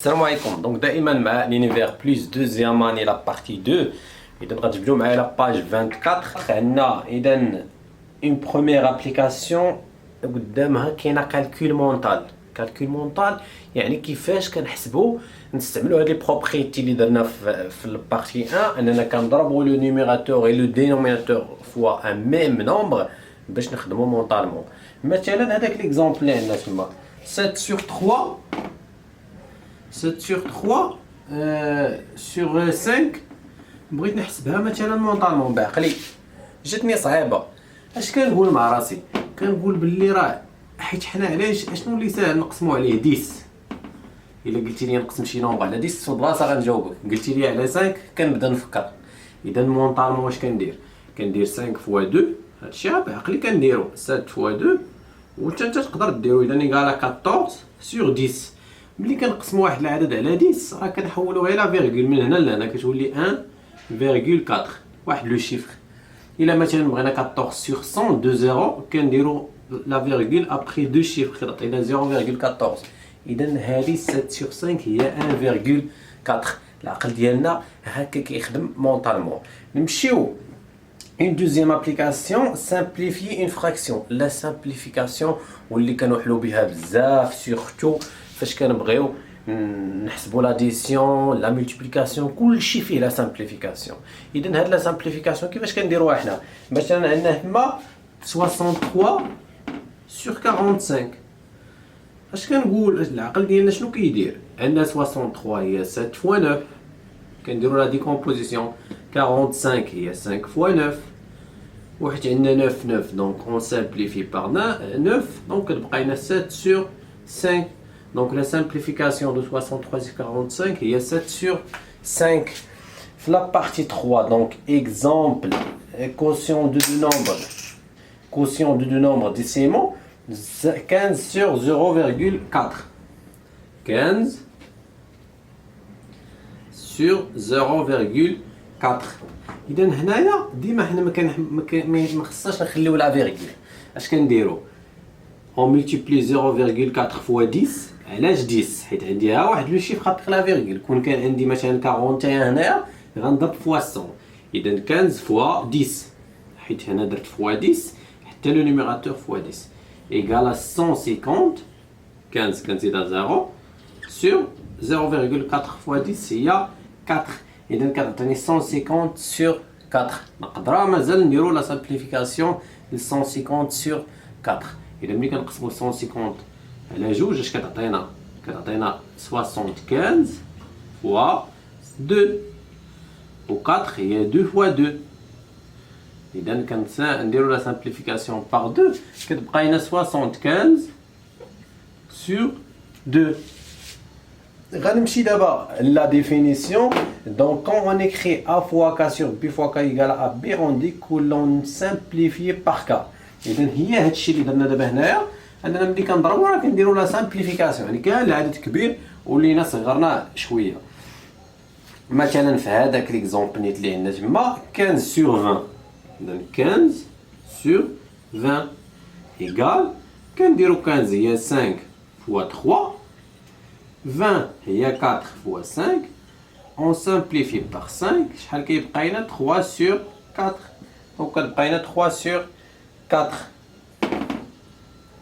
السلام عليكم. دونك دائما مع لينيفير بلس دوزيام اني لا بارتي 2. اذا غتجبدوا معايا لا باج 24. عندنا اذا اون بروميير ابليكاسيون قدامها كاينه كالكول مونطال. كالكول مونطال يعني كيفاش كنحسبوا نستعملوا هاد لي بروبريتي اللي درنا في البارتي 1 اننا كنضربوا لو نيميراتور اي لو دينوميناتور فوا ان ميم نومبر باش نخدموا مونطالمون. مثلا هذاك ليكزامبل اللي عندنا تما 7 sur 3 7 sur 3 sur 5 بغيت نحسبها مثلا مونطالمون بعقلي جاتني صعيبه. اش كنقول مع راسي؟ كنقول باللي راه حيت حنا علاش اشنو اللي ساهل نقسموا عليه 10. الا قلتي لي نقسم شي نومبر على 10 في البلاصه غنجاوبك. قلتي لي على 5 كنبدا نفكر. اذا مونطالمون واش كندير 5 فوا 2 هادشي بعقلي كنديرو 7 فوا 2 وانت تقدر ديرو اذا ايكالا 14 sur 10. ملي كنقسموا واحد العدد على 10 راه كنحولوا غير لا فيرغول من هنا لهنا كتولي 1.4 واحد لو شيفر. الا مثلا بغينا 14 sur 100 2 زيرو كنديروا لا فيرغول ابري دو شيفر كتعطينا 0.14. اذا هذه 7 sur 5 هي 1.4. العقل ديالنا هكا كيخدم مونطالمون. نمشيو une deuxième application simplifier une fraction. La simplification واللي كنوحلوا بها بزاف سورتو فاش كنبغيو نحسبوا لاديسيون لا مولتيبليكاسيون كلشي فيه لا سامبليفيكاسيون. اذا هاد لا سامبليفيكاسيون كيفاش كنديروها حنا؟ مثلا عندنا تما 63 sur 45. اش كنقول العقل ديالنا شنو كيدير؟ عندنا 63 هي 7 فوا 9 كنديروا لا ديكومبوزيسيون. 45 هي 5 فوا 9 وحيت عندنا 9 دونك اون سامبليفي بار 9 دونك كتبقى لنا 7 sur 5. Donc la simplification de 63 sur 45 il y a 7 sur 5. La partie 3, donc exemple, quotient de deux nombres. Quotient de deux nombres décimaux, 15 sur 0,4. 15 sur 0,4. إذا هنايا ديما حنا ما خصناش نخليو لا فيرغول. اش كنديرو؟ on multiplie 0,4 fois 10. علاش 10؟ حيت عندي ها واحد لو شيفر ابري لا فيرغول. كون كان عندي مثلا 41 هنايا غنضرب فوا 100. اذا 15 فوا 10 حيت هنا درت فوا 10 حتى لو نيميراتور فوا 10 ايكال 150. 15 كنزيدها 0 sur 0,4 فوا 10 هي 4. اذا كتعطيني 150 sur 4. نقدروا مازال نديروا لا سامبليفيكاسيون ل 150 sur 4. اذا ملي كنقسموا 150 على جوج اش كتعطينا؟ كتعطينا 75 فوا 2 و 4 هي 2 فوا 2. اذا كنديروا لا سامبليفيكاسيون بار 2 كتبقى لنا 75 sur 2. غنمشي دابا لا ديفينيسيون. دونك كون اون écrit a fois k sur b fois k égale à b on dit que l'on simplifie par k. اذا هي هادشي اللي درنا دابا هنايا اننا ملي كنضربو راه كنديروا لا سامبليفيكاسيون يعني كان العدد كبير ولينا صغرناه شويه. مثلا في هذاك ليكزامبل نيت اللي عندنا تما 15 sur 20. اذا 15 sur 20 ايكال كنديروا 15 هي 5 فوا 3 20 هي 4 فوا 5 on simplifie par 5 شحال كيبقى لنا 3 sur 4 دونك كتبقى لنا 3 sur 4.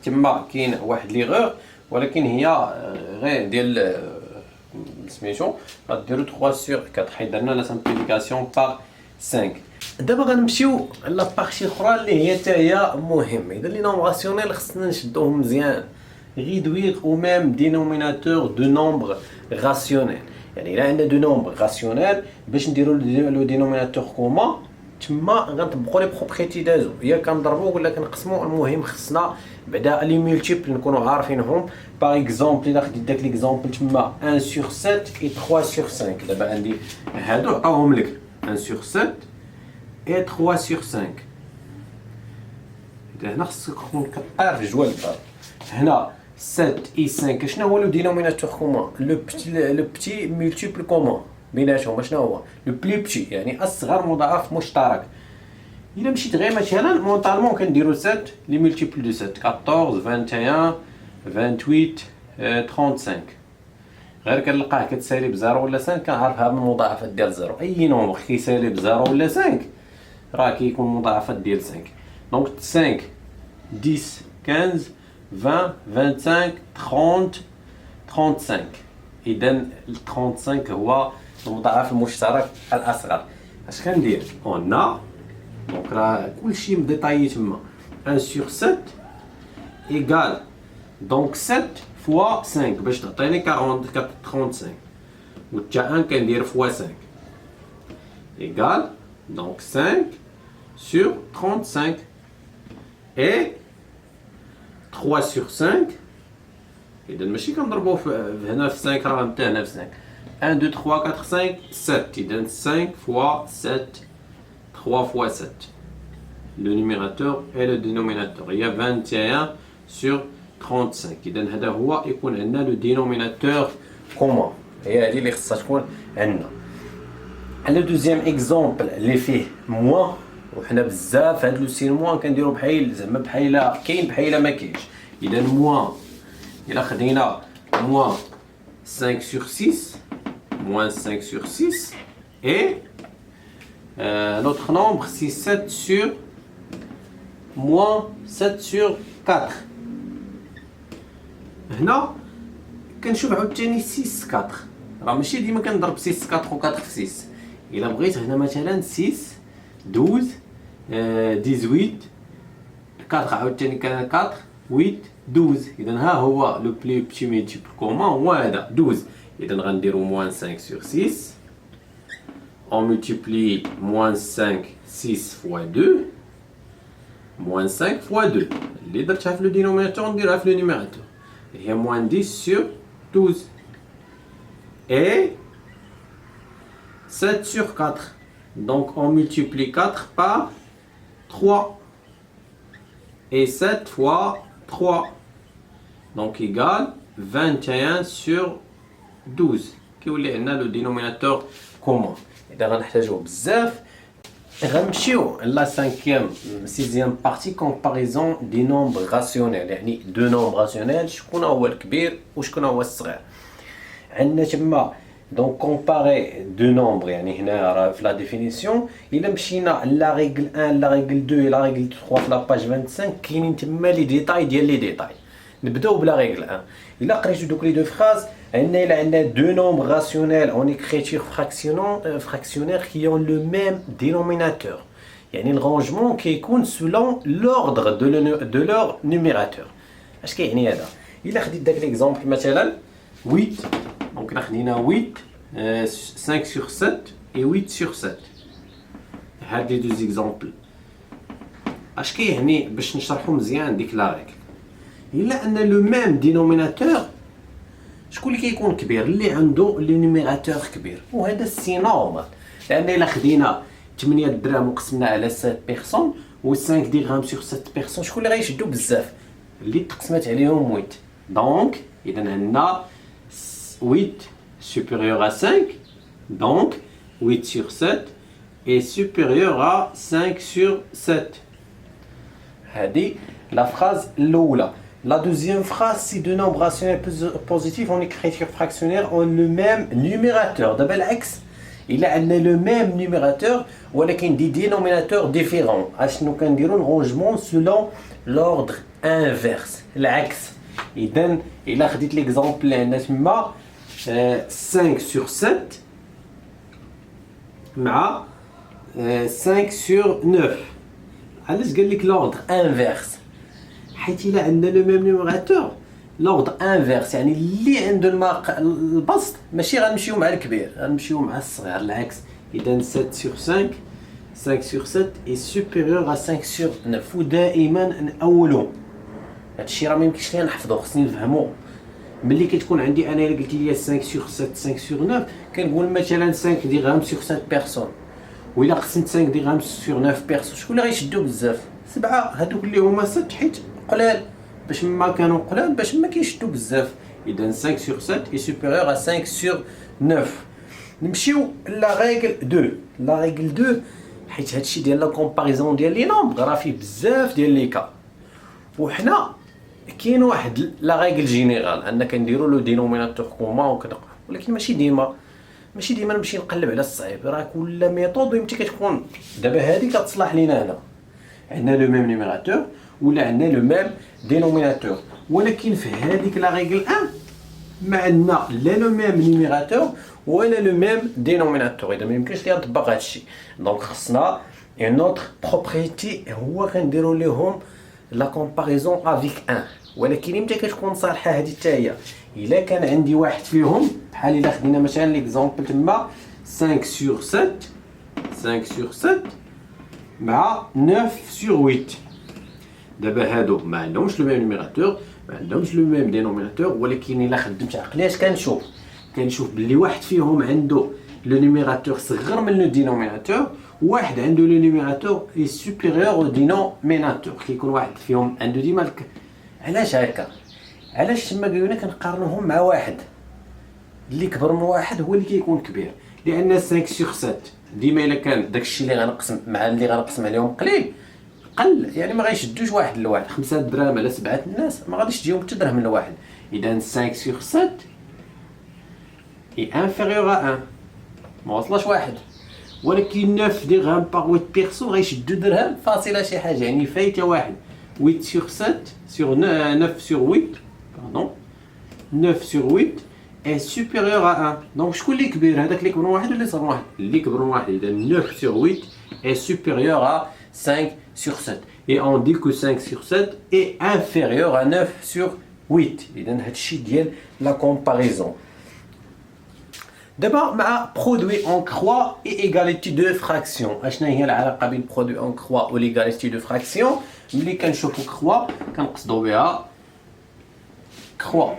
تما كاين واحد ليغور ولكن هي غير ديال سميتو غديروا 3 sur 4 حيت درنا لا سامبليفيكاسيون بار 5. دابا غنمشيو لا بارتي اخرى اللي هي حتى هي مهمه. اذا لي نومبراسيونيل خصنا نشدوهم مزيان. réduire au même dénominateur de nombres rationnels. يعني الا عندنا دو نومبر راسيونيل باش نديروا لو دينوميناتور كومون تما غنطبقوا لي بروبريتي دازو يا كنضربوا ولا كنقسموا. المهم خصنا بعدا لي مولتيبل نكونوا عارفينهم. باغ اكزومبل الا خديت داك ليكزومبل تما 1 sur 7 et 3 sur 5. دابا عندي هادو عطاوهم لك 1 sur 7 et 3 sur 5. اذا هنا خصك تكون كطير في جوال الدار. هنا 7 et 5 شنو هو لو دينوميناتور كومون؟ لو بتي مولتيبل كومون بيناتهم شنو هو؟ لو بلي بتي يعني اصغر مضاعف مشترك. الا مشيت غير مثلا مونطالمون كنديرو 7 لي مولتيبل دو 7 14 21 28 35. غير كنلقاه كتسالي بزيرو ولا 5 كنعرفها من المضاعفات ديال زيرو. اي نومبر كيسالي بزيرو ولا 5 راه كيكون مضاعفات ديال 5. دونك 5 10 15 20 25 30 35. اذا 35 هو المضاعف المشترك الاصغر. اش كندير هنا دونك راه كلشي مديطايي تما 1 sur 7 égale donc 7 fois 5 باش تعطيني 35 و تا 1 كندير fois 5 égale donc 5 sur 35 et 3 sur 5 اذا ماشي كنضربو هنا في 5 راه نتا هنا في 5 1 2 3 4 5 7 اذا 5 fois 7 3 fois 7 le numérateur et le dénominateur il y a 21 sur 35. إذا هذا هو يكون عندنا لو دينوميناتور كومون. هي هذه اللي خصها تكون عندنا. على دوزيام اكزومبل اللي فيه موان وحنا بزاف هاد لو سين موان كنديرو بحال زعما بحال كاين بحال ما كاينش. إذا موان إلا خدينا موان 5 sur 6 moins 5 sur 6 et notre nombre c'est 7 sur moins 7 sur 4. هنا كنشوف عاوتاني 6 4 راه ماشي ديما كنضرب 6 4 و 4 في 6. الا بغيت هنا مثلا 6 12 18 4 عاوتاني 4 8 12. اذا ها هو لو بلي بتي ميتيبل كومون هو هذا 12. اذا غنديرو موان 5 sur 6 on multiplie moins 5 6 fois 2 moins 5 fois 2 اللي درتها في لو دينوميناتور نديرها في لو نيميراتور هي moins 10 sur 12 et 7 sur 4 donc on multiplie 4 par 3 et 7 fois 3 donc égale 21 sur 12 كيولي عندنا لو دينوميناتور كومون. اذا غنحتاجوه بزاف غنمشيو لا 5e بارتي كومباريزون دي نومبر راسيونيل يعني دو نومبر راسيونيل شكون هو الكبير وشكون هو الصغير. عندنا تما دونك كومباري دو نومبر يعني هنا راه في لا ديفينيسيون الا مشينا لا ريغل 1 لا ريغل 2 لا ريغل 3 في لا باج 25 كاينين تما لي ديتاي ديال لي ديتاي. نبداو بلا ريغل 1. الا قريتو دوك لي دو فراز عندنا الا عندنا دو نومبر راسيونيل اون écriture fractionnaire qui ont le même dénominateur يعني الرونجمون كيكون selon l'ordre de leur numérateur. اش كيعني هذا؟ الا خديت داك ليكزامبل مثلا 8 دونك خدينا 8 5 sur 7 et 8 sur 7 هاد لي دو زيكزامبل اش كيعني باش نشرحو مزيان ديك لا ريغل. الا ان لو ميم دينوميناتور شكون اللي كيكون كبير؟ اللي عنده لي نيميراتور كبير وهذا السي نورمال لان الا خدينا 8 دراهم وقسمنا على 7 بيرسون و 5 درهم سور 7 بيرسون شكون اللي غيشدو بزاف؟ اللي تقسمات عليهم 8. دونك اذا عندنا 8 supérieur à 5 donc 8 sur 7 est supérieur à 5 sur 7. هذه لا فراز الاولى. La deuxième phrase, c'est deux nombres rationnels positifs en écriture fractionnaire ont le même numérateur. D'abord, l'ex, il a le même numérateur, ou avec des dénominateurs différents. Nous allons dire un rangement selon l'ordre inverse. L'ex. Il a dit l'exemple 5 sur 7 مع 5 sur 9. علاش قال لك l'ordre inverse؟ حيت الا عندنا لو ميم نيميراتور لوردر انفيرس يعني اللي عنده البسط ماشي غنمشيو مع الكبير غنمشيو مع الصغير العكس. اذا 7 sur 5 5 sur 7 est supérieur à 5 sur 9 ودائما نأولو. هادشي راه ميمكنش ليا نحفظو خصني نفهمو. ملي كتكون عندي انا الا قلت لي 5 sur 7 5 sur 9 كنقول مثلا 5 درهم sur 7 بيرسون وإلا قسمت 5 درهم sur 9 بيرسون شكون اللي غيشدو بزاف؟ 7 هادوك اللي هما 6 حيت قلال باش ما كانوا قلال باش ما كيشدو بزاف. اذا 5 sur 7 est supérieur à 5 sur 9. نمشيو لا ريغل 2. لا ريغل 2 حيت هادشي ديال لا كومباريزون ديال لي نومبر راه فيه بزاف ديال لي كا وحنا كاين واحد لا ريغل جينيرال ان كنديروا لو دينوميناتور كومون وكذا ولكن ماشي ديما نمشي نقلب على الصعيب، راه كل ميثود يمكن كتكون. دابا هذه كتصلح لينا هنا، عندنا لو ميم نيميراتور ولا عندنا لو ميم دينوميناتور، ولكن في هذيك لا ريغل 1 ما عندنا لا لو ميم نيميراتور ولا لو ميم دينوميناتور، اذا ما يمكنش ليا نطبق هذا الشيء. دونك خصنا اون اوتر بروبريتي هو كنديروا ليهم لا كومباريزون افيك 1، ولكن امتى كتكون صالحه هذه حتى هي؟ الا كان عندي واحد فيهم بحال الا خدينا مثلا ليكزامبل تما 5 sur 7 مع 9 sur 8. دابا هادو ما عندهمش لو ميم نيميراتور، ما عندهمش لو ميم دينوميناتور، ولكن الا خدمت عقلي اش كنشوف بلي واحد فيهم عنده لو نيميراتور صغر من لو دينوميناتور، واحد عنده لو نيميراتور اي سوبيريور او دينوميناتور. كيكون واحد فيهم عنده ديما علاش هكا؟ علاش تما قالوا لنا كنقارنوهم مع واحد اللي كبر من واحد هو اللي كيكون كبير؟ لان 5 sur 7 ديما الا كان داكشي اللي غنقسم مع اللي غنقسم عليهم قليل قل، يعني ما غيشدوش واحد لواحد. 5 دراهم على 7 الناس ما غاديش تجيهم حتى درهم لواحد. اذا 5 sur 7 اي انفيريور ا 1 ما وصلش واحد، ولكن 9 درهم باغ 8 بيرسون غيشدو درهم فاصله شي حاجه، يعني فايته واحد. 8 sur 7 sur 9 sur 8 pardon 9 sur 8 est supérieur à 1. donc شكون اللي كبير؟ هذاك اللي كبر من واحد ولا اللي صغر من واحد؟ اللي كبر من واحد. اذا 9 sur 8 est supérieur à 5 sur 7 et on dit que 5 sur 7 est inférieur à 9 sur 8. اذا هادشي ديال لا كومباريزون. دابا مع برودوي اون كروا اي ايغاليتي دو فراكسيون. اشنا هي العلاقه بين برودوي اون كروا و ليغاليتي دو فراكسيون؟ ملي كنشوفوا كروا كنقصدوا بها كروا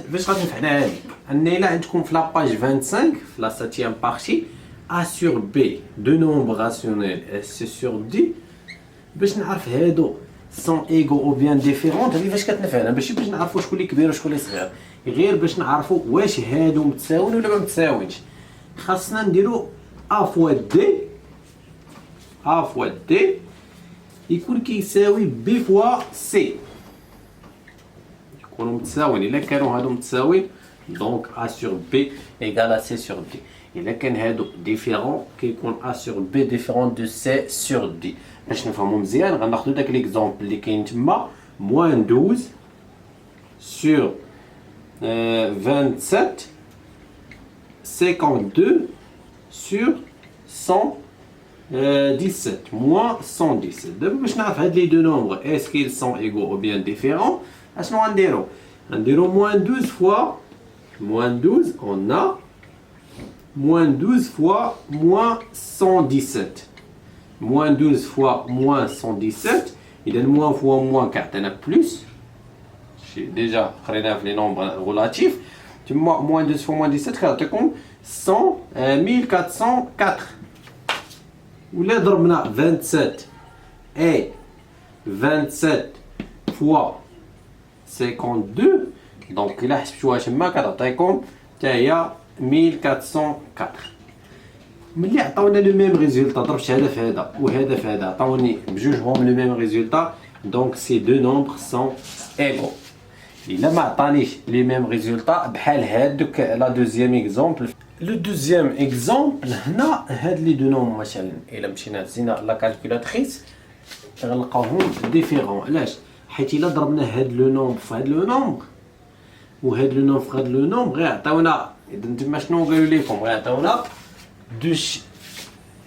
باش غادي نفعلها هادي. ان الا عندكم في لاباج 25 في لا ساتيام بارتي ا سور بي دو نومبر راسيونيل اس سور دي، باش نعرف هادو سون ايغو او بيان ديفيرون. هادي فاش كتنفعنا ماشي باش نعرفوا شكون اللي كبير وشكون اللي صغير، غير باش نعرفوا واش هادو متساويين ولا ما متساوينش. خاصنا نديرو ا فوا دي يكون كيساوي بي فوا سي، يكونوا متساويين. الا كانوا هادو متساويين دونك ا سور بي ايغال ا سي سور دي. الا كان هادو ديفيرون كيكون ا سور بي ديفيرون دو سي سور دي. باش نفهمو مزيان غناخدو داك ليكزامبل اللي كاين تما موان 12 sur 27 52 sur 117 moins 117. دابا باش نعرف هاد لي دو نومبر est-ce qu'ils sont égaux ou bien différents، اشنو غنديرو؟ غنديرو moins 12 fois moins 12 on a moins 12 fois moins 117. moins 12 fois moins 117 اذا moins fois moins كيعطينا plus. déjà قريناها في لي نومبر ريلاتيف. تما moins 12 fois moins 17 كيعطيكم 1404. ولا ضربنا 27 et 27 fois 52 دونك الا حسبتوها تما كتعطيكم حتى هي 1404. ملي عطاونا لو ميم ريزولتا ضربت هذا في هذا وهذا في هذا عطاوني بجوجهم لو ميم ريزولتا دونك سي دو نومبر سون ايغو. الا ما عطانيش لي ميم ريزولتا بحال هادوك لا دوزيام اكزومبل. لو دوزيام اكزومبل هنا هاد لي دو نومبر مثلا الا مشينا هزينا لا كالكولاتريس غنلقاوهم ديفيرون. علاش؟ حيت الا ضربنا هاد لو نومبر في هاد لو نومبر وهاد لو نومبر في هاد لو نومبر غيعطيونا. اذا نتوما شنو قالوا لكم؟ غيعطيونا دوش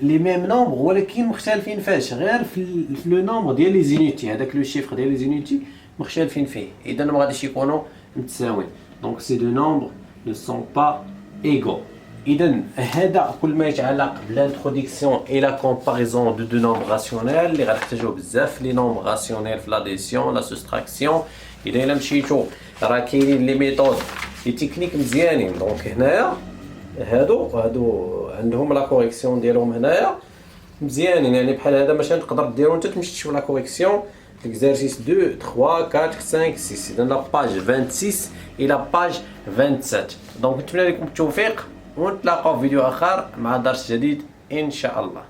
لي ميم نومبر ولكن مختلفين فاش؟ غير في لو نومبر ديال لي زينيتي. هذاك لو شيفر ديال لي زينيتي مختلفين فيه، اذا ما غاديش يكونوا متساويين. دونك سي دو نومبر ne sont pas égaux. اذا هذا كل ما يتعلق بالانتروديكسيون اي لا كومباريزون دو دو نومبر راسيونيل اللي غنحتاجو بزاف لي نومبر راسيونيل في لاديسيون لا سوستراكسيون. الا مشيتو راه كاينين لي ميثود لي تكنيك مزيانين. دونك هنايا هادو عندهم لا كوريكسيون ديالهم هنايا مزيانين، يعني بحال هذا مثلا تقدر ديرو انت تمشي تشوف لا كوريكسيون l'exercice 2 3 4 5 6 dans la page 26 et la page 27. donc نتمنى لكم التوفيق ونتلاقاو في فيديو اخر مع درس جديد ان شاء الله.